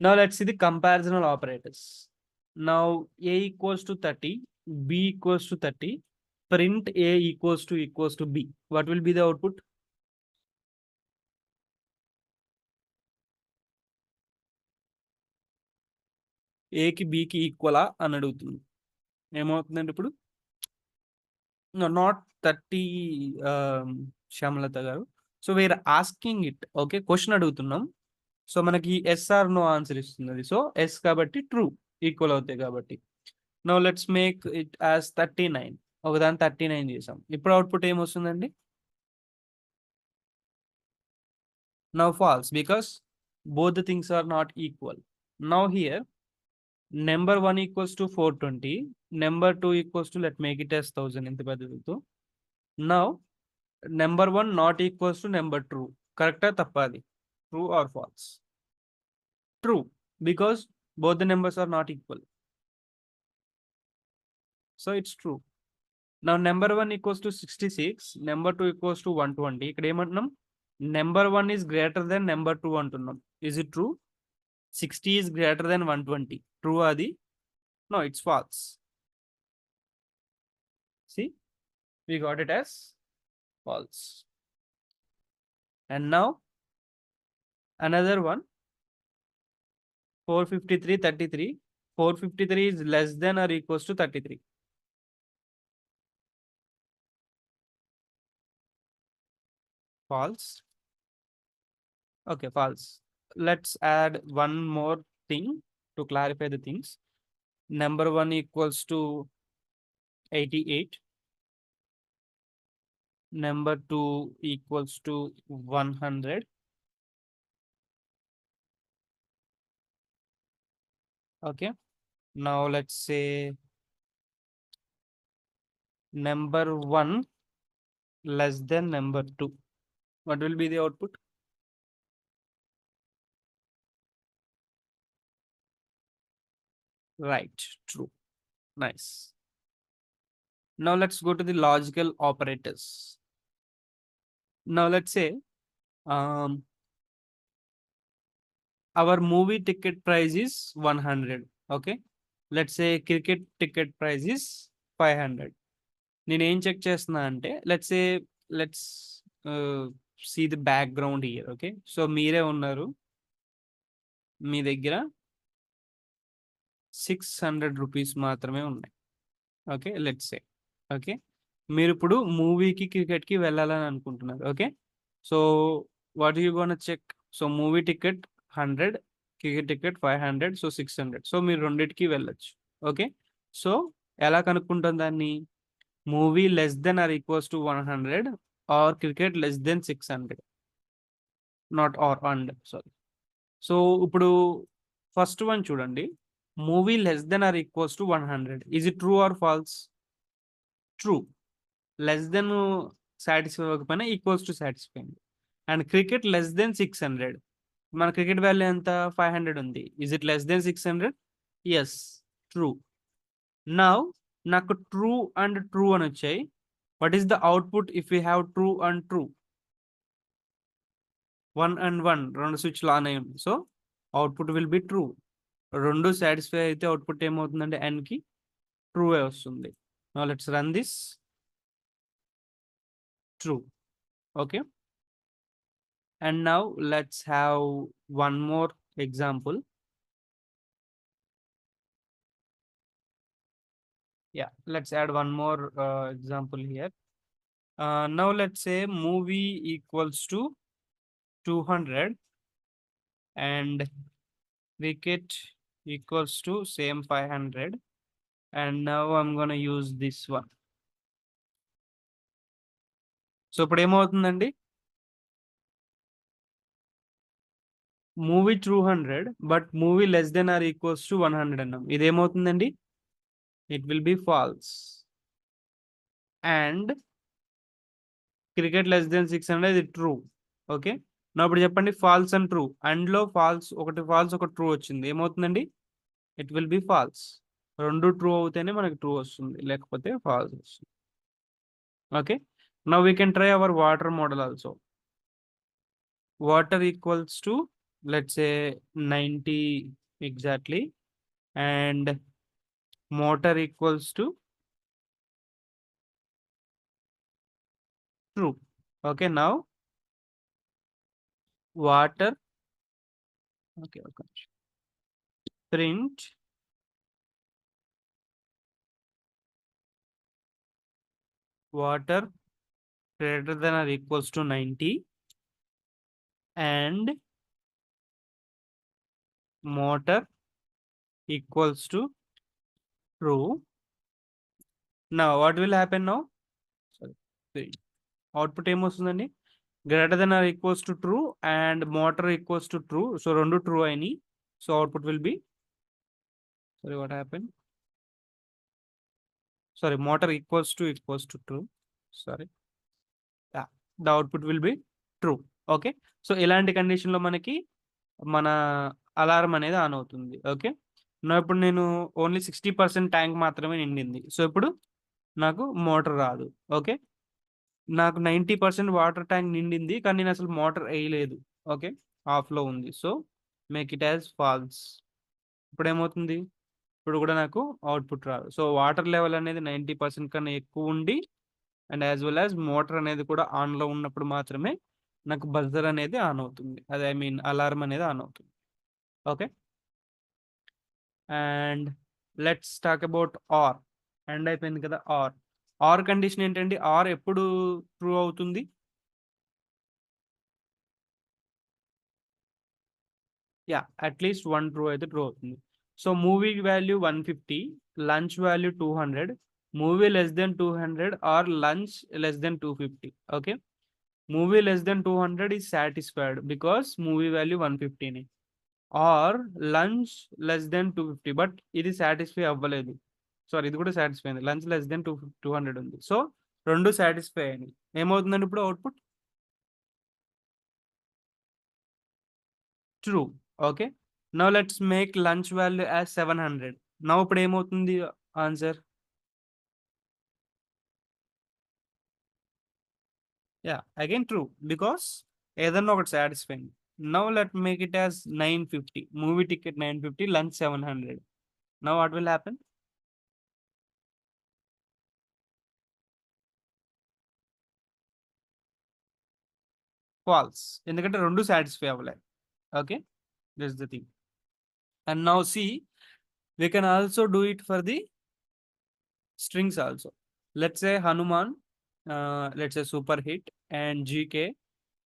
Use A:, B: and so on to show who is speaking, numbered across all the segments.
A: Now let's see the comparational operators. Now A equals to 30, B equals to 30, print A equals to B. What will be the output? A కి B కి ఈక్వలా అని అడుగుతుంది. ఏమవుతుందండి ఇప్పుడు? Not 30 Shyamalatha గారు. So we are asking it. Okay, question అడుగుతున్నాం. So మనకి yes or no answer ఇస్తుంది. సో ఎస్ కాబట్టి ట్రూ, ఈక్వల్ అవుతాయి కాబట్టి. Now let's make it as 39. ఒకదాని 39 చేసాం. ఇప్పుడు అవుట్పుట్ ఏమొస్తుందండి? Now false, because both the things are not equal. Now here number 1 equals to 420, number 2 equals to, let's make it as 1000 in the. Now number 1 not equals to number 2. Correct or tappadi? True or false? True, because both the numbers are not equal. So it's true. Now number 1 equals to 66, number 2 equals to 120. ఇక్కడ ఏమంటున్నాం? Number 1 is greater than number 2 అంటున్నాం. Is it true? 60 is greater than 120. True adi? No, it's false. See, we got it as false. And now another one, 453, 33. 453 is less than or equals to 33. False. Okay, false. Let's add one more thing to clarify the things. Number 1 equals to 88. Number 2 equals to 100. Okay. Now let's say number 1 less than number 2. What will be the output? Right, true. Nice. Now let's go to the logical operators. Now let's say our movie ticket price is 100. Okay. Let's say cricket ticket price is 500. నేను ఏం check చేస్తున్నా అంటే let's say let's see the background here. Okay, so మీరే ఉన్నారు, మీ దగ్గర 600 rupees మాత్రమే ఉన్నాయి. Okay, let's say. Okay, మీరు ఇప్పుడు మూవీకి క్రికెట్కి వెళ్ళాలని అనుకుంటున్నారు. Okay, so what you gonna check? So movie ticket 100, cricket ticket 500, so 600. So మీరు రెండింటికి వెళ్ళొచ్చు. ఓకే, సో ఎలా కనుక్కుంటాం దాన్ని? Movie less than or equals to 100 or cricket less than 600. Not or and, sorry. So ఇప్పుడు ఫస్ట్ వన్ చూడండి, movie less than or equals to 100. Is it true or false? True. Less than satisfy అవ్వకపోయినా equals to satisfy. And cricket less than 600. మన cricket value ఎంత? 500 ఉంది. Is it less than 600? Yes, true. Now నాకు true and true అని వచ్చాయి. What is the output if you have true and true? 1 and 1, రెండు స్విచ్లు on అయ్యి ఉంది. So output will be true. రెండు సాటిస్ఫై అయితే అవుట్పుట్ ఏమవుతుందంటే n కి ట్రూ వస్తుంది. Now let's run this. True. Okay, and now let's have one more example. Yeah, let's add one more example here. Now let's say movie equals to 200 and cricket equals to same 500, and now I'm gonna use this one. So ఇప్పుడు ఏమవుతుందండి? Movie 200 but movie less than or equals to 100 అన్నాం. ఇదేమవుతుందండి? It will be false. And cricket less than 600 ఇది true. Okay, నా ఇప్పుడు చెప్పండి false and true. అండ్లో false, ఒకటి ఫాల్స్ ఒకటి ట్రూ వచ్చింది, ఏమవుతుందండి? It will be false. రెండు ట్రూ అవుతేనే మనకి ట్రూ వస్తుంది, లేకపోతే ఫాల్స్ వస్తుంది. Okay, now we can try our water model also. Water equals to let's say 90 exactly, and motor equals to true. Okay, now water, okay, print water greater than or equals to 90 and motor equals to true. Now what will happen now? Sorry, output ఏమొస్తుందండి? Greater than or equals to true and motor equals to true. So రెండు true అయినాయి. So output will be, sorry, what happened? Sorry, motor equals to true. Sorry. Yeah, the output will be true. Okay. So ఇలాంటి కండిషన్లో మనకి మన alarm అనేది on అవుతుంది. Okay. నా ఇప్పుడు నేను ఓన్లీ 60% ట్యాంక్ మాత్రమే నిండింది. సో ఇప్పుడు నాకు మోటార్ రాదు. ఓకే. నాకు 90% వాటర్ ట్యాంక్ నిండింది. కానీ నేను అసలు మోటార్ ఎయలేదు. ఓకే. ఆఫ్‌లో ఉంది. So make it as false. ఇప్పుడేమవుతుంది? ఇప్పుడు కూడా నాకు అవుట్‌పుట్ రాదు. సో వాటర్ లెవెల్ అనేది 90% కన్నా ఎక్కువుండి and as well as motor అనేది కూడా ఆన్‌లో ఉన్నప్పుడు మాత్రమే నాకు బజర్ అనేది ఆన్ అవుతుంది. అది ఐ మీన్ అలారం అనేది ఆన్ అవుతుంది. Okay. And let's talk about or. End అయిపోయింది కదా ఆర్. ఆర్ కండిషన్ ఏంటండి? ఆర్ ఎప్పుడు ట్రూ అవుతుంది? యాహ్! అట్‌లీస్ట్ 1 ట్రూ అయితే ట్రూ అవుతుంది. So movie value 150, lunch value 200, movie less than 200 or lunch less than 250. Okay. Movie less than 200 is satisfied because movie value 150నే. Or lunch less than 250 but ఇది satisfy అవ్వలేదు. Sorry, ఇది కూడా satisfy అయింది. Lunch less than 200 ఉంది. So 2 satisfy అయినాయి. ఏమవుతుందండి ఇప్పుడు output? True. Okay. Now let's make lunch value as 700. Now ఇప్పుడు ఏమవుతుంది answer? Yeah! Again true because ఏదన్నా ఒకటి సాటిస్ఫై అయింది. Now let make it as 950. Movie ticket 950, lunch 700. Now what will happen? False. ఎందుకంటే 2 satisfy అవ్వలే. Okay. That's the thing. And now see we can also do it for the strings also. Let's say Hanuman, let's say super hit, and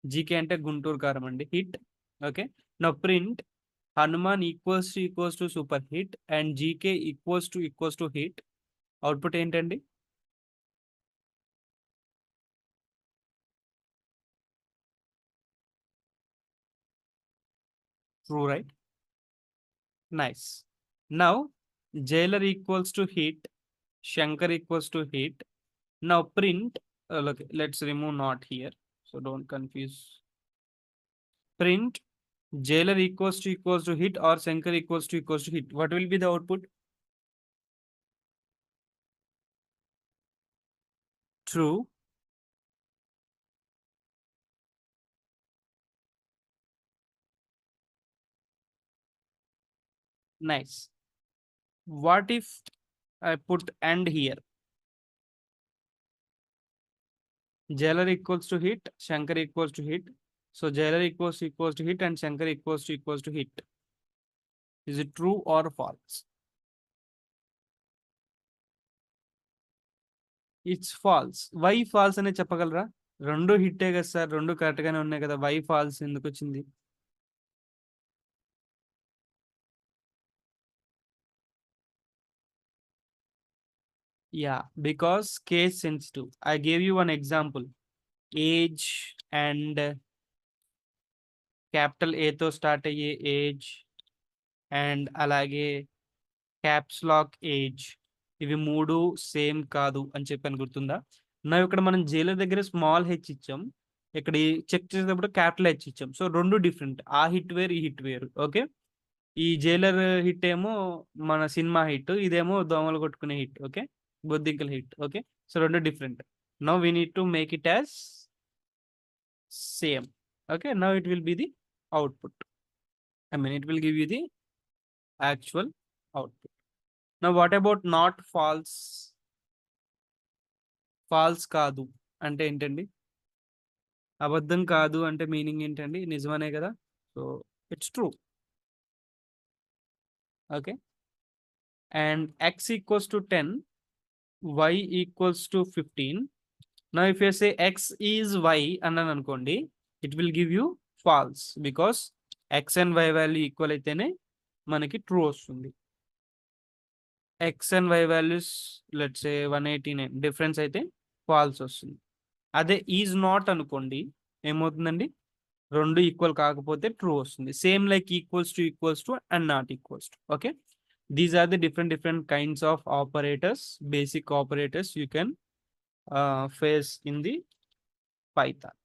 A: GK అంటే గుంటూరు కారం అండి, hit. Okay. Now print Hanuman equals to super hit and GK equals to hit. Output ఏంటండి? True, right? Nice. Now Jailer equals to hit, Shankar equals to hit. Now print, let's remove not here, so don't confuse. Print jailer equals to hit or Shankar equals to hit. What will be the output? True. Nice. What if I put and here? Jailer equals to hit, Shankar equals to hit. So jailer equals to hit and Shankar equals to hit. Is it true or false? It's false. Why false అనే చెప్పగలరా? రెండు హిట్టే కదా sir, రెండు correct గానే ఉన్నాయి కదా, why falls ఎందుకు వచ్చింది? Yeah, because case sensitive. I gave you one example. Age and capital ఏతో స్టార్ట్ అయ్యే ఏజ్ అండ్ అలాగే క్యాప్స్ లాక్ ఏజ్, ఇవి 3 సేమ్ కాదు అని చెప్పాను, గుర్తుందా? నా ఇక్కడ మనం జైలర్ దగ్గర స్మాల్ హెచ్ ఇచ్చాం, ఇక్కడ చెక్ చేసేటప్పుడు క్యాపిటల్ హెచ్ ఇచ్చాం. So 2 different. ఆ హిట్ వేరు, ఈ హిట్ వేరు. ఓకే. ఈ జైలర్ హిట్ ఏమో మన సినిమా హిట్, ఇదేమో దోమలు కొట్టుకునే హిట్. ఓకే. బొద్దింకల hit. Okay. So 2 different. Now we need to make it as same. Okay. Now it will be the output. I mean, it will give you the actual output. Now, what about not false? False కాదు అంటే ఏంటండి? అబద్ధం కాదు అంటే meaning ఏంటండి? నిజమనే కదా! So, it's true. Okay. And x equals to 10, y equals to 15. Now if you say x is y అన్నాననుకోండి, it will give you false. Because x and y value equal అయితేనే మనకి ట్రూ వస్తుంది. x and y values let's say 189 difference అయితే false వస్తుంది. అదే is not అనుకోండి, ఏమవుతుందండి? 2 equal కాకపోతే ట్రూ వస్తుంది. Same like equals to and not equals to. Okay. These are the different kinds of operators, basic operators you can face in the Python.